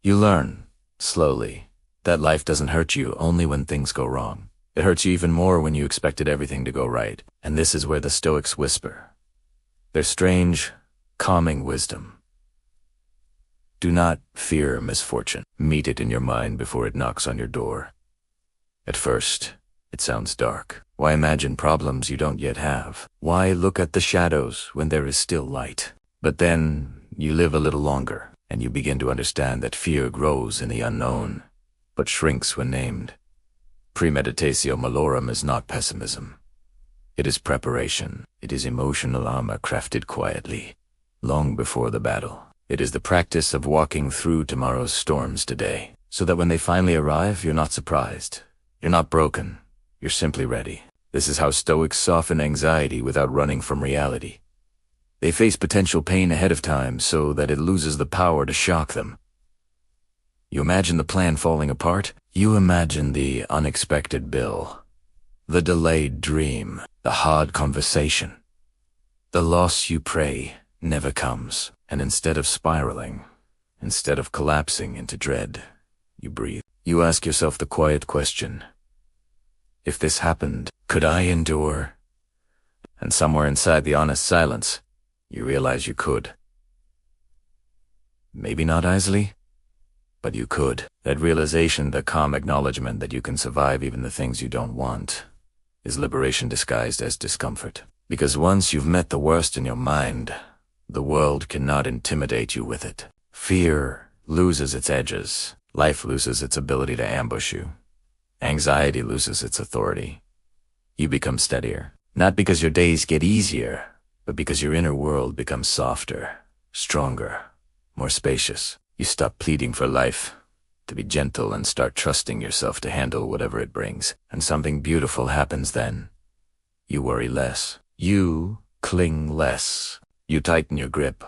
You learn, slowly, that life doesn't hurt you only when things go wrong. It hurts you even more when you expected everything to go right. And this is where the Stoics whisper their strange, calming wisdom. Do not fear misfortune. Meet it in your mind before it knocks on your door. At first, it sounds dark. Why imagine problems you don't yet have? Why look at the shadows when there is still light? But then, you live a little longer, and you begin to understand that fear grows in the unknown, but shrinks when named. Premeditatio malorum is not pessimism. It is preparation. It is emotional armor crafted quietly, long before the battle. It is the practice of walking through tomorrow's storms today, so that when they finally arrive, you're not surprised. You're not broken. You're simply ready. This is how Stoics soften anxiety without running from reality. They face potential pain ahead of time so that it loses the power to shock them. You imagine the plan falling apart. You imagine the unexpected bill, the delayed dream, the hard conversation. The loss you pray never comes, and instead of spiraling, instead of collapsing into dread, you breathe. You ask yourself the quiet question, if this happened, could I endure? And somewhere inside the honest silence, you realize you could. Maybe not easily, but you could. That realization, the calm acknowledgement that you can survive even the things you don't want, is liberation disguised as discomfort. Because once you've met the worst in your mind, the world cannot intimidate you with it. Fear loses its edges. Life loses its ability to ambush you. Anxiety loses its authority. You become steadier, not because your days get easier, but because your inner world becomes softer, stronger, more spacious. You stop pleading for life to be gentle and start trusting yourself to handle whatever it brings. And something beautiful happens then. You worry less. You cling less. You tighten your grip,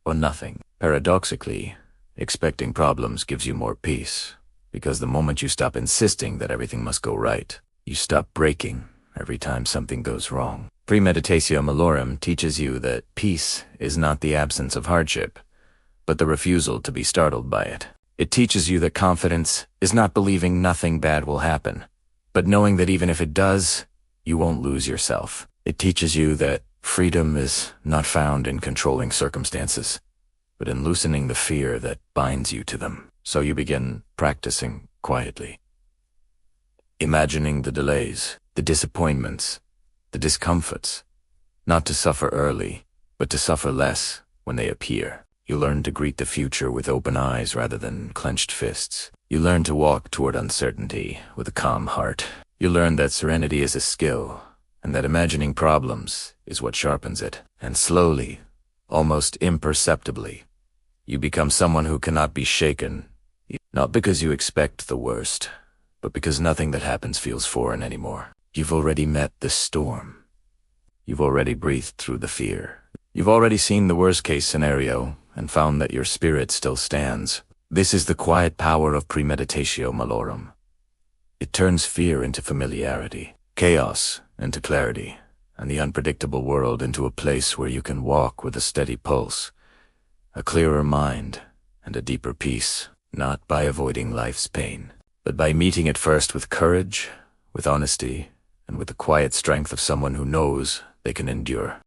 or nothing. Paradoxically, expecting problems gives you more peace, because the moment you stop insisting that everything must go right, you stop breaking every time something goes wrong. Premeditatio malorum teaches you that peace is not the absence of hardship, but the refusal to be startled by it. It teaches you that confidence is not believing nothing bad will happen, but knowing that even if it does, you won't lose yourself. It teaches you that freedom is not found in controlling circumstances, but in loosening the fear that binds you to them. So you begin practicing quietly, imagining the delays, the disappointments, the discomforts, not to suffer early, but to suffer less when they appear. You learn to greet the future with open eyes rather than clenched fists. You learn to walk toward uncertainty with a calm heart. You learn that serenity is a skill, and that imagining problems is what sharpens it. And slowly, almost imperceptibly, you become someone who cannot be shaken, not because you expect the worst, but because nothing that happens feels foreign anymore. You've already met the storm. You've already breathed through the fear. You've already seen the worst-case scenario and found that your spirit still stands. This is the quiet power of premeditatio malorum. It turns fear into familiarity, chaos into clarity, and the unpredictable world into a place where you can walk with a steady pulse, a clearer mind, and a deeper peace, not by avoiding life's pain, but by meeting it first with courage, with honesty, and with the quiet strength of someone who knows they can endure.